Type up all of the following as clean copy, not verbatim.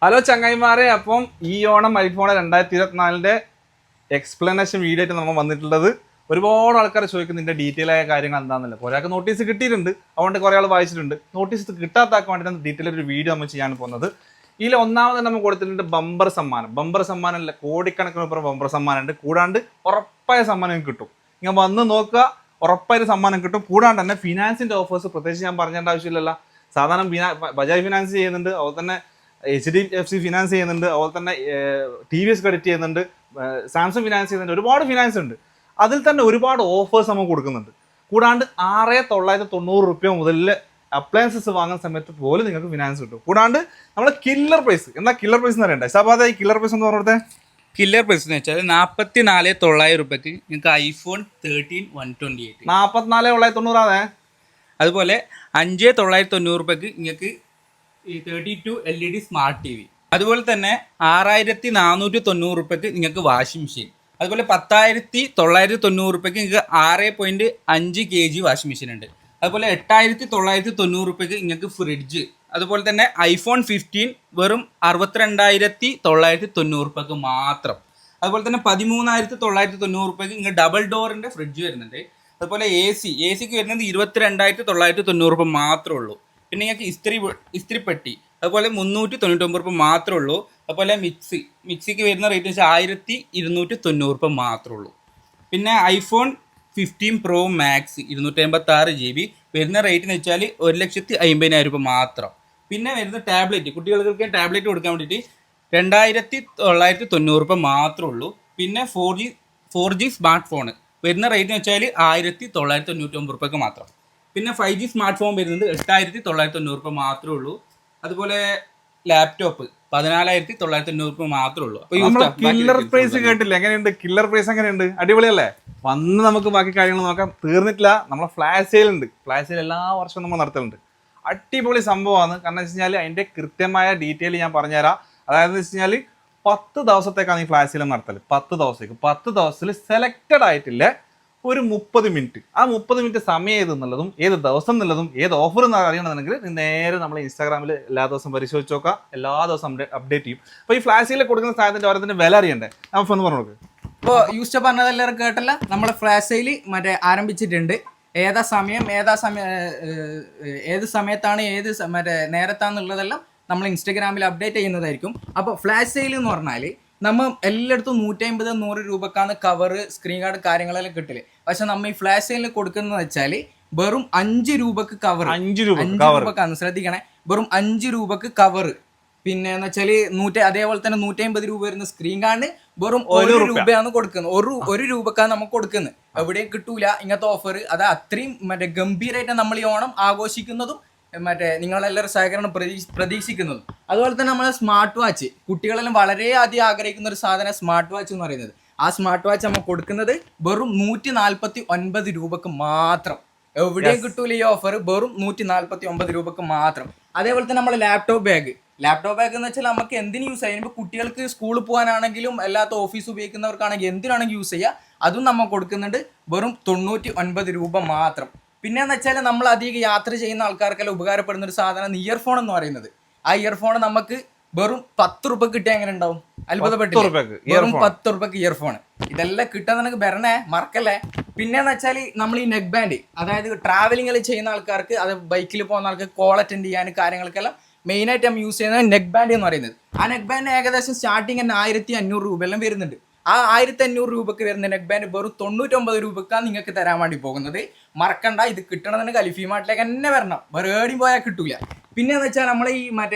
Hello ചങ്ങായിമാരെ, അപ്പം ഈ ഓണം ഐഫോൺ 2024 എക്സ്പ്ലനേഷൻ വീഡിയോ ആയിട്ട് നമ്മൾ വന്നിട്ടുള്ളത്. ഒരുപാട് ആൾക്കാർ ചോദിക്കുന്ന ഇതിന്റെ ഡീറ്റെയിൽ ആയ കാര്യങ്ങൾ എന്താണെന്നല്ല. ഒരാൾക്ക് നോട്ടീസ് കിട്ടിയിട്ടുണ്ട്, അതുകൊണ്ട് കുറേ ആൾ വായിച്ചിട്ടുണ്ട്. നോട്ടീസ് കിട്ടാത്താക്കാൻ വേണ്ടിയിട്ടാണ് ഡീറ്റെയിൽ ഒരു വീഡിയോ നമ്മൾ ചെയ്യാൻ പോകുന്നത്. ഇതിൽ ഒന്നാമത് നമ്മൾ കൊടുത്തിട്ടുണ്ട് ബമ്പർ സമ്മാനം അല്ല, കോടിക്കണക്കിന് രൂപ ബമ്പർ സമ്മാനം ഉണ്ട്. കൂടാണ്ട് ഉറപ്പായ സമ്മാനം കിട്ടും. ഇങ്ങനെ വന്ന് നോക്കുക, ഉറപ്പായൊരു സമ്മാനം കിട്ടും. കൂടാണ്ട് തന്നെ ഫിനാൻസിന്റെ ഓഫേഴ്സ് പ്രത്യേകിച്ച് ഞാൻ പറഞ്ഞേണ്ട ആവശ്യമില്ലല്ലോ. സാധാരണ ബജാജ് ഫിനാൻസ് ചെയ്യുന്നുണ്ട്, അതുപോലെ തന്നെ HDFC ഫിനാൻസ് ചെയ്യുന്നുണ്ട്, അതുപോലെ തന്നെ TVS ക്രെഡിറ്റ് ചെയ്യുന്നുണ്ട്, സാംസങ് ഫിനാൻസ് ചെയ്യുന്നുണ്ട്. ഒരുപാട് ഫിനാൻസ് ഉണ്ട്. അതിൽ തന്നെ ഒരുപാട് ഓഫേഴ്സ് നമുക്ക് കൊടുക്കുന്നുണ്ട്. കൂടാണ്ട് 6,990 മുതൽ അപ്ലയൻസസ് വാങ്ങുന്ന സമയത്ത് പോലും നിങ്ങൾക്ക് ഫിനാൻസ് കിട്ടും. കൂടാണ്ട് നമ്മളെ കില്ലർ പ്രൈസ്, എന്താ കില്ലർ പ്രൈസ് എന്ന് പറയണ്ടേ സബാദ? ഈ കില്ലർ പ്രൈസ് എന്ന് പറഞ്ഞിടത്തെ കില്ലർ പ്രൈസ് എന്ന് വെച്ചാൽ 44,900 രൂപയ്ക്ക് നിങ്ങൾക്ക് iPhone 13 128, 44,990. അതുപോലെ 5,990 രൂപയ്ക്ക് നിങ്ങൾക്ക് ഈ 32 LED സ്മാർട്ട് TV, അതുപോലെ തന്നെ 6,490 രൂപയ്ക്ക് നിങ്ങൾക്ക് വാഷിംഗ് മെഷീൻ, അതുപോലെ 10,990 രൂപയ്ക്ക് നിങ്ങൾക്ക് 6.5 kg വാഷിംഗ് മെഷീൻ ഉണ്ട്. അതുപോലെ 8,990 രൂപയ്ക്ക് നിങ്ങൾക്ക് ഫ്രിഡ്ജ്, അതുപോലെ തന്നെ iPhone 15 വെറും 62,990 രൂപയ്ക്ക് മാത്രം. അതുപോലെ തന്നെ 13,990 രൂപയ്ക്ക് നിങ്ങൾക്ക് ഡബിൾ ഡോറിൻ്റെ ഫ്രിഡ്ജ് വരുന്നുണ്ട്. അതുപോലെ AC വരുന്നത് 22,990 രൂപ മാത്രമേ ഉള്ളൂ. പിന്നെ നിങ്ങൾക്ക് ഇസ്തിരിപ്പെട്ടി അതുപോലെ 399 രൂപ മാത്രമേ ഉള്ളൂ. അതുപോലെ മിക്സിക്ക് വരുന്ന റേറ്റ് വെച്ചാൽ 1,290 രൂപ മാത്രമേ ഉള്ളൂ. പിന്നെ iPhone 15 Pro Max 256 GB വരുന്ന റേറ്റ് എന്ന് വെച്ചാൽ 1,50,000 രൂപ മാത്രം. പിന്നെ വരുന്ന ടാബ്ലറ്റ്, കുട്ടികൾക്ക് ടാബ്ലറ്റ് കൊടുക്കാൻ വേണ്ടിയിട്ട് 2,990 രൂപ മാത്രമേ ഉള്ളൂ. പിന്നെ 4G സ്മാർട്ട് ഫോൺ വരുന്ന റേറ്റ് എന്ന് വെച്ചാൽ 1,999 രൂപയ്ക്ക് മാത്രം. പിന്നെ 5G സ്മാർട്ട് ഫോൺ വരുന്നത് 8,990 രൂപ മാത്രമേ ഉള്ളൂ. അതുപോലെ ലാപ്ടോപ്പ് 14,990 രൂപ മാത്രമേ ഉള്ളൂ. കില്ലർ പ്രൈസ് കേട്ടില്ല, എങ്ങനെയുണ്ട്? കില്ലർ പ്രൈസ് എങ്ങനെയുണ്ട്? അടിപൊളിയല്ലേ? വന്ന് നമുക്ക് ബാക്കി കാര്യങ്ങൾ നോക്കാം. തീർന്നിട്ടില്ല. നമ്മളെ ഫ്ലാഷ് സെയിൽ ഉണ്ട്. ഫ്ലാഷ് സെയിൽ എല്ലാ വർഷവും നമ്മൾ നടത്തലുണ്ട്. അടിപൊളി സംഭവമാണ്. കാരണം വെച്ച് കഴിഞ്ഞാൽ അതിന്റെ കൃത്യമായ ഡീറ്റെയിൽ ഞാൻ പറഞ്ഞുതരാം. അതായത് വെച്ച് കഴിഞ്ഞാൽ 10 ദിവസത്തേക്കാണ് ഈ ഫ്ലാഷ് സെയിൽ നടത്തല്. 10 ദിവസത്തിൽ സെലക്റ്റഡ് ആയിട്ടില്ല ഒരു 30 മിനിറ്റ്. ആ 30 മിനിറ്റ് സമയം ഏതെന്നുള്ളതും ഏത് ദിവസം എന്നുള്ളതും ഏത് ഓഫർ എന്ന് അറിയണമെന്നുണ്ടെങ്കിൽ നേരെ നമ്മൾ ഇൻസ്റ്റാഗ്രാമിൽ എല്ലാ ദിവസവും പരിശോധിച്ച് നോക്കാം. എല്ലാ ദിവസവും അപ്ഡേറ്റ് ചെയ്യും. അപ്പോൾ ഈ ഫ്ലാഷിൽ കൊടുക്കുന്ന സാധനത്തിന്റെ ഓരോത്തിന്റെ വില അറിയണ്ടേ? നമുക്ക് പറഞ്ഞു കൊടുക്കുക. ഇപ്പോൾ യൂസ് പറഞ്ഞതെല്ലാവരും കേട്ടല്ല, നമ്മളെ ഫ്ലാഷ് സെയിൽ ആരംഭിച്ചിട്ടുണ്ട്. ഏത് സമയത്താണ് നേരത്താന്നുള്ളതെല്ലാം നമ്മൾ ഇൻസ്റ്റാഗ്രാമിൽ അപ്ഡേറ്റ് ചെയ്യുന്നതായിരിക്കും. അപ്പോൾ ഫ്ലാഷ് സെയിൽ എന്ന് പറഞ്ഞാൽ നമ്മൾ എല്ലായിടത്തും 150-100 രൂപക്കാണ് കവറ്, സ്ക്രീൻ ഗാർഡ് കാര്യങ്ങളെല്ലാം കിട്ടല്. പക്ഷെ നമ്മൾ ഈ ഫ്ലാഷ് സെയിലിൽ കൊടുക്കുന്നത് വെച്ചാൽ വെറും 5 രൂപക്ക് കവർ. 5 രൂപക്കാണ്, ശ്രദ്ധിക്കണേ, വെറും 5 രൂപക്ക് കവറ്. പിന്നെ എന്ന് വെച്ചാൽ അതേപോലെ തന്നെ 150 രൂപ വരുന്ന സ്ക്രീൻ ഗാർഡ് വെറും 1 രൂപയാണ് കൊടുക്കുന്നത്. ഒരു രൂപക്കാണ് നമുക്ക് കൊടുക്കുന്നത്. എവിടെയും കിട്ടൂല ഇങ്ങനത്തെ ഓഫർ. അത് അത്രയും ഗംഭീരമായിട്ട് നമ്മൾ ഈ ഓണം ആഘോഷിക്കുന്നതും നിങ്ങളെല്ലാവരും സഹകരണം പ്രതീക്ഷിക്കുന്നതും. അതുപോലെ തന്നെ നമ്മളെ സ്മാർട്ട് വാച്ച്, കുട്ടികളെല്ലാം വളരെയധികം ആഗ്രഹിക്കുന്ന ഒരു സാധനം സ്മാർട്ട് വാച്ച് എന്ന് പറയുന്നത്. ആ സ്മാർട്ട് വാച്ച് നമ്മൾ കൊടുക്കുന്നത് വെറും 149 രൂപക്ക് മാത്രം. എവിടെയും കിട്ടൂല ഈ ഓഫർ. വെറും 149 രൂപക്ക് മാത്രം. അതേപോലെ തന്നെ നമ്മളെ ലാപ്ടോപ്പ് ബാഗ് എന്ന് വെച്ചാൽ നമുക്ക് എന്തിനു യൂസ് ചെയ്യാം. ഇപ്പോൾ കുട്ടികൾക്ക് സ്കൂളിൽ പോകാനാണെങ്കിലും അല്ലാത്ത ഓഫീസ് ഉപയോഗിക്കുന്നവർക്കാണെങ്കിൽ എന്തിനാണെങ്കിൽ യൂസ് ചെയ്യുക. അതും നമ്മൾ കൊടുക്കുന്നുണ്ട് വെറും 99 രൂപ മാത്രം. പിന്നെയെന്ന് വെച്ചാൽ നമ്മൾ അധികം യാത്ര ചെയ്യുന്ന ആൾക്കാർക്കെല്ലാം ഉപകാരപ്പെടുന്ന ഒരു സാധനം ഇയർഫോൺ എന്ന് പറയുന്നത്. ആ ഇയർഫോൺ നമുക്ക് വെറും 10 രൂപ കിട്ടിയാൽ എങ്ങനെ ഉണ്ടാവും? അത്ഭുതപ്പെട്ടില്ല. വെറും 10 രൂപക്ക് ഇയർഫോൺ. ഇതെല്ലാം കിട്ടാൻ നിനക്ക് വരണേ, മറക്കല്ലേ. പിന്നെയെന്ന് വെച്ചാൽ നമ്മൾ ഈ നെക്ക് ബാൻഡ്, അതായത് ട്രാവലിംഗിൽ ചെയ്യുന്ന ആൾക്കാർക്ക്, അത് ബൈക്കിൽ പോകുന്ന ആൾക്ക് കോൾ അറ്റൻഡ് ചെയ്യാൻ കാര്യങ്ങൾക്കെല്ലാം മെയിനായിട്ട് നമ്മൾ യൂസ് ചെയ്യുന്നത് നെക്ക് ബാൻഡ് എന്ന് പറയുന്നത്. ആ നെക്ക് ബാൻഡ് ഏകദേശം സ്റ്റാർട്ടിങ് തന്നെ 1,500 രൂപ എല്ലാം വരുന്നുണ്ട്. ആ 1,500 രൂപക്ക് വരുന്ന നെക്ക് ബാൻഡ് വെറും 99 രൂപക്കാണ് നിങ്ങൾക്ക് തരാൻ വേണ്ടി പോകുന്നത്. മറക്കണ്ട, ഇത് കിട്ടണമെന്ന് ഗൾഫി മാർട്ടിലേക്ക് തന്നെ വരണം. വേറെ എവിടെയും പോയാൽ കിട്ടൂല. പിന്നെയെന്ന് വെച്ചാൽ നമ്മൾ ഈ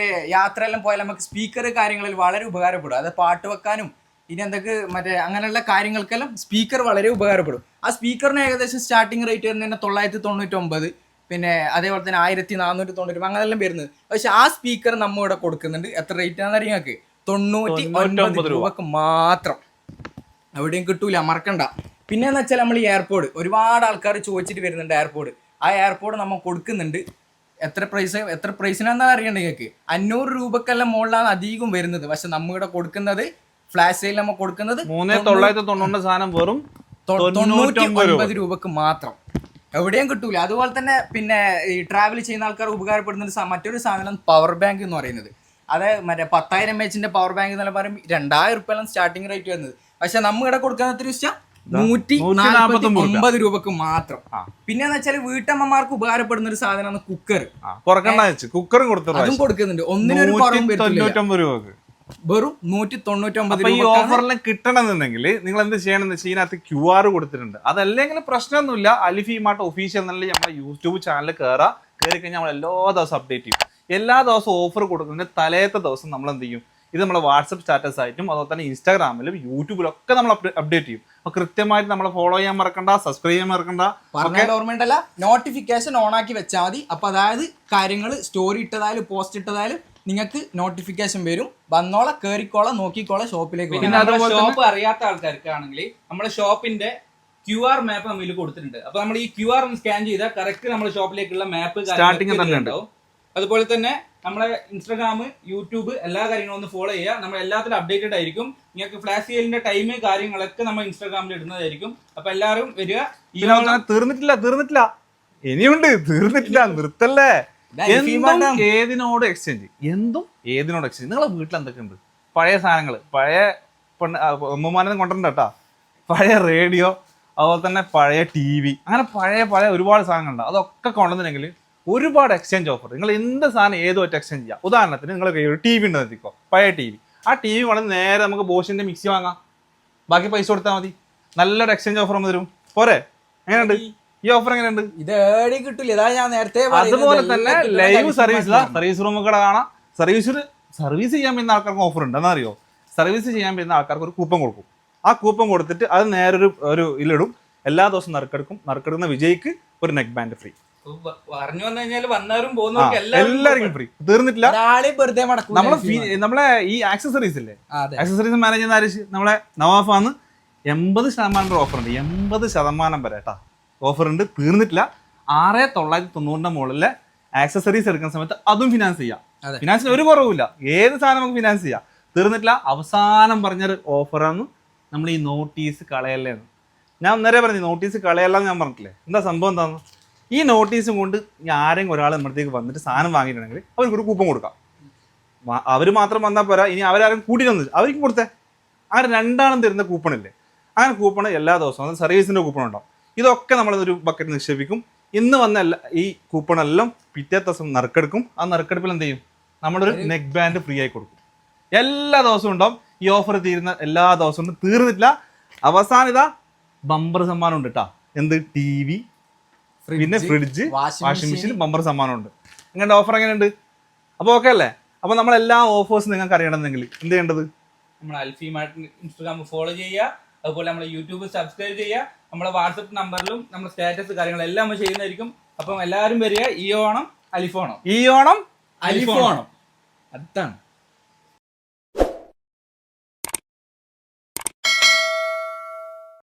യാത്രയെല്ലാം പോയാൽ നമുക്ക് സ്പീക്കർ കാര്യങ്ങളിൽ വളരെ ഉപകാരപ്പെടും. അത് പാട്ട് വെക്കാനും ഇനി എന്തൊക്കെ അങ്ങനെയുള്ള കാര്യങ്ങൾക്കെല്ലാം സ്പീക്കർ വളരെ ഉപകാരപ്പെടും. ആ സ്പീക്കറിന് ഏകദേശം സ്റ്റാർട്ടിങ് റേറ്റ് വരുന്നതന്നെ 999, പിന്നെ അതേപോലെ തന്നെ 1,490 അങ്ങനെല്ലാം വരുന്നത്. പക്ഷെ ആ സ്പീക്കർ നമ്മൾ ഇവിടെ കൊടുക്കുന്നുണ്ട്. എത്ര റേറ്റ് ആണെന്ന് അറിയാം നിങ്ങൾക്ക്? 99 രൂപക്ക് മാത്രം. എവിടെയും കിട്ടൂല, മറക്കണ്ട. പിന്നെയെന്ന് വെച്ചാൽ നമ്മൾ ഈ എയർപോഡ്, ഒരുപാട് ആൾക്കാർ ചോദിച്ചിട്ട് വരുന്നുണ്ട് എയർപോഡ്. ആ എയർപോഡ് നമ്മൾ കൊടുക്കുന്നുണ്ട്. എത്ര പ്രൈസിനാണെന്ന് അറിയണ്ട നിങ്ങൾക്ക്? 500 രൂപക്കെല്ലാം മുകളിലാണ് അധികം വരുന്നത്. പക്ഷെ നമ്മളിവിടെ കൊടുക്കുന്നത് ഫ്ലാഷ് സെയിൽ നമ്മൾ കൊടുക്കുന്നത് 3,990 സാധനം വെറും 99 രൂപക്ക് മാത്രം. എവിടെയും കിട്ടൂല. അതുപോലെ തന്നെ പിന്നെ ഈ ട്രാവൽ ചെയ്യുന്ന ആൾക്കാർ ഉപകാരപ്പെടുന്ന മറ്റൊരു സാധനം പവർ ബാങ്ക് എന്ന് പറയുന്നത്. അതെ മറ്റേ 10,000 mAh പവർ ബാങ്ക് എന്നെല്ലാം പറയും 2,000 രൂപയെല്ലാം സ്റ്റാർട്ടിംഗ് റേറ്റ് വരുന്നത്. പക്ഷെ നമ്മ ഇവിടെ കൊടുക്കുന്ന എത്ര വെച്ചാൽ 149 രൂപക്ക് മാത്രം. പിന്നെന്ന് വെച്ചാൽ വീട്ടമ്മമാർക്ക് ഉപകാരപ്പെടുന്ന ഒരു സാധനമാണ് കുക്കർ. കുക്കറും അതും കൊടുക്കുന്നുണ്ട്. ഒന്നിനൊരു കുറവും വരില്ല. 99 രൂപക്ക് വെറും 199 ഈ ഓഫറിലും കിട്ടണമെന്നുണ്ടെങ്കിൽ നിങ്ങൾ എന്ത് ചെയ്യണമെന്ന് വെച്ചാൽ ഇതിനകത്ത് QR കൊടുത്തിട്ടുണ്ട്. അതല്ലെങ്കിൽ പ്രശ്നമൊന്നുമില്ല. അലിഫി മാർട്ട് ഒഫീഷ്യൽ എന്നുള്ള നമ്മുടെ യൂട്യൂബ് ചാനൽ കയറി കഴിഞ്ഞാൽ നമ്മൾ എല്ലാ ദിവസവും അപ്ഡേറ്റ് ചെയ്യും. എല്ലാ ദിവസവും ഓഫർ കൊടുക്കുന്നതിന് തലേത്തെ ദിവസം നമ്മൾ എന്ത് ചെയ്യും, ഇത് നമ്മുടെ വാട്സപ്പ് സ്റ്റാറ്റസ് ആയിട്ടും അതുപോലെ തന്നെ ഇൻസ്റ്റാഗ്രാമിലും യൂട്യൂബിലും ഒക്കെ നമ്മൾ അപ്ഡേറ്റ് ചെയ്യും. അപ്പൊ കൃത്യമായിട്ട് നമ്മളെ ഫോളോ ചെയ്യാൻ മറക്കണ്ട, സബ്സ്ക്രൈബ് ചെയ്യാൻ മറക്കണ്ട. ഓർമ്മയുണ്ടല്ല, നോട്ടിഫിക്കേഷൻ ഓൺ ആക്കി വെച്ചാൽ മതി. അപ്പൊ അതായത് കാര്യങ്ങൾ സ്റ്റോറി ഇട്ടതായാലും പോസ്റ്റ് ഇട്ടതായാലും നിങ്ങൾക്ക് നോട്ടിഫിക്കേഷൻ വരും. വന്നോളെ, കേറിക്കോളെ, നോക്കിക്കോളെ ഷോപ്പിലേക്ക്. പിന്നെ ഷോപ്പ് അറിയാത്ത ആൾക്കാർക്കാണെങ്കിൽ നമ്മുടെ ഷോപ്പിന്റെ QR മാപ്പ് നമ്മൾ കൊടുത്തിട്ടുണ്ട്. അപ്പൊ നമ്മൾ ഈ QR സ്കാൻ ചെയ്താൽ കറക്റ്റ് നമ്മുടെ ഷോപ്പിലേക്കുള്ള മാപ്പ് സ്റ്റാർട്ടിംഗ് തന്നെ ഉണ്ടാവും. അതുപോലെ തന്നെ നമ്മളെ ഇൻസ്റ്റാഗ്രാം, യൂട്യൂബ് എല്ലാ കാര്യങ്ങളും ഒന്ന് ഫോളോ ചെയ്യുക. നമ്മൾ എല്ലാത്തിലും അപ്ഡേറ്റഡ് ആയിരിക്കും. നിങ്ങൾക്ക് ഫ്ലാഷ് സെയിലിന്റെ ടൈം കാര്യങ്ങളൊക്കെ നമ്മൾ ഇൻസ്റ്റാഗ്രാമിൽ ഇടുന്നതായിരിക്കും. അപ്പൊ എല്ലാവരും വരിക. തീർന്നിട്ടില്ല ഇനിയുണ്ട്, തീർന്നിട്ടില്ല, നിർത്തല്ലേ. ഏതിനോട് എക്സ്ചേഞ്ച്, നിങ്ങളെ വീട്ടിൽ എന്തൊക്കെ ഉണ്ട്? പഴയ സാധനങ്ങൾ, പഴയ ഉമ്മമാനെ കൊണ്ടുണ്ട് കേട്ടാ, പഴയ റേഡിയോ, അതുപോലെ തന്നെ പഴയ TV, അങ്ങനെ പഴയ ഒരുപാട് സാധനങ്ങളുണ്ട്. അതൊക്കെ കൊണ്ടുവന്നിട്ടുണ്ടെങ്കിൽ ഒരുപാട് എക്സ്ചേഞ്ച് ഓഫർ. നിങ്ങൾ എന്ത് സാധനം ഏതുമായിട്ട് എക്സ്ചേഞ്ച് ചെയ്യാം. ഉദാഹരണത്തിന് നിങ്ങൾ ഒരു TV ഉണ്ടെന്ന് എത്തിക്കോ, പഴയ TV. ആ TV കൊണ്ടുവന്ന് നേരെ നമുക്ക് ബോഷിന്റെ മിക്സി വാങ്ങാം, ബാക്കി പൈസ കൊടുത്താൽ മതി. നല്ലൊരു എക്സ്ചേഞ്ച് ഓഫർ നമ്മൾ തരും. പോരെ? എങ്ങനെയുണ്ട് ഈ ഓഫർ? എങ്ങനെയുണ്ട്? ഇത് കിട്ടില്ല. ഇതാ ഞാൻ നേരത്തെ. അതുപോലെ തന്നെ ലൈവ് സർവീസ് റൂമുകളെ കാണാം. സർവീസ് ചെയ്യാൻ പറ്റുന്ന ആൾക്കാർക്ക് ഓഫർ ഉണ്ട്. എന്നറിയോ? സർവീസ് ചെയ്യാൻ പറ്റുന്ന ആൾക്കാർക്ക് ഒരു കൂപ്പൺ കൊടുക്കും. ആ കൂപ്പൺ കൊടുത്തിട്ട് അത് നേരെ ഒരു ഇതിലിടും. എല്ലാ ദിവസവും നറുക്കെടുക്കുന്ന വിജയിക്ക് ഒരു നെക്ക് ബാൻഡ് ഫ്രീ. പറഞ്ഞു വന്നു കഴിഞ്ഞാൽ വന്നവരും പോകുന്നവർക്ക് എല്ലാവർക്കും ഫ്രീ. തീർന്നിട്ടില്ല. നമ്മളെ ഈ ആക്സസറീസ് ഇല്ലേ, ആക്സസറീസ് മാനേജ് ചെയ്യുന്ന ആര്? നമ്മളെ നവാഫാന്ന്. 80% ഓഫർ ഉണ്ട്. 80% വരെ കേട്ടാ ഓഫർ ഉണ്ട്. തീർന്നിട്ടില്ല. 6,990 മുകളിലെ ആക്സസറീസ് എടുക്കുന്ന സമയത്ത് അതും ഫിനാൻസ് ചെയ്യാം. ഫിനാൻസിന് ഒരു കുറവില്ല. ഏത് സാധനം നമുക്ക് ഫിനാൻസ് ചെയ്യാം. തീർന്നിട്ടില്ല. അവസാനം പറഞ്ഞൊരു ഓഫറാണ് നമ്മൾ ഈ നോട്ടീസ് കളയല്ലേന്ന്. ഞാൻ അന്നേരം പറഞ്ഞു നോട്ടീസ് കളയല്ലെന്ന് ഞാൻ പറഞ്ഞിട്ടില്ലേ. എന്താ സംഭവം എന്താന്ന്? ഈ നോട്ടീസും കൊണ്ട് ആരെങ്കിലും ഒരാൾ നമ്മുടെത്തേക്ക് വന്നിട്ട് സാധനം വാങ്ങിയിട്ടുണ്ടെങ്കിൽ അവർക്കൊരു കൂപ്പൺ കൊടുക്കാം. അവർ മാത്രം വന്നാൽ പോരാ, ഇനി അവരാരും കൂട്ടി വന്നിട്ട് അവർക്കും കൊടുത്തേ. അങ്ങനെ രണ്ടാളും തരുന്ന കൂപ്പണില്ലേ, അങ്ങനെ കൂപ്പൺ എല്ലാ ദിവസവും സർവീസിൻ്റെ കൂപ്പൺ ഉണ്ടാവും. ഇതൊക്കെ നമ്മളൊരു ബക്കറ്റ് നിക്ഷേപിക്കും. ഇന്ന് വന്ന ഈ കൂപ്പണെല്ലാം പിറ്റേ ദിവസം നറുക്കെടുക്കും. ആ നറുക്കെടുപ്പിൽ എന്ത് ചെയ്യും, നമ്മളൊരു നെക്ക് ബാൻഡ് ഫ്രീ ആയി കൊടുക്കും. എല്ലാ ദിവസവും ഉണ്ടാവും. ഈ ഓഫർ തീരുന്ന എല്ലാ ദിവസവും ഉണ്ട്. തീർന്നിട്ടില്ല. അവസാനം ഇതാ ബമ്പർ സമ്മാനം ഉണ്ട് കേട്ടാ. എന്ത്? TV, പിന്നെ ഫ്രിഡ്ജ്, വാഷിംഗ് മെഷീൻ, ബമ്പർ സമ്മാനമുണ്ട്. ഇങ്ങനത്തെ ഓഫർ എങ്ങനെയുണ്ട്? അപ്പോൾ ഓക്കെ അല്ലേ? അപ്പോൾ നമ്മളെല്ലാ ഓഫേഴ്സും നിങ്ങൾക്ക് അറിയണമെന്നെങ്കിൽ എന്ത് ചെയ്യേണ്ടത്? നമ്മൾ അൽഫി മാർട്ട് ഇൻസ്റ്റാഗ്രാം ഫോളോ ചെയ്യുക. അതുപോലെ നമ്മളെ യൂട്യൂബ് സബ്സ്ക്രൈബ് ചെയ്യുക. നമ്മളെ വാട്സപ്പ് നമ്പറിലും നമ്മുടെ സ്റ്റാറ്റസ് കാര്യങ്ങളെല്ലാം നമ്മൾ ചെയ്യുന്നതായിരിക്കും. അപ്പം എല്ലാവരും വരിക. ഈ ഓണം അലിഫോണം, അടുത്താണ്.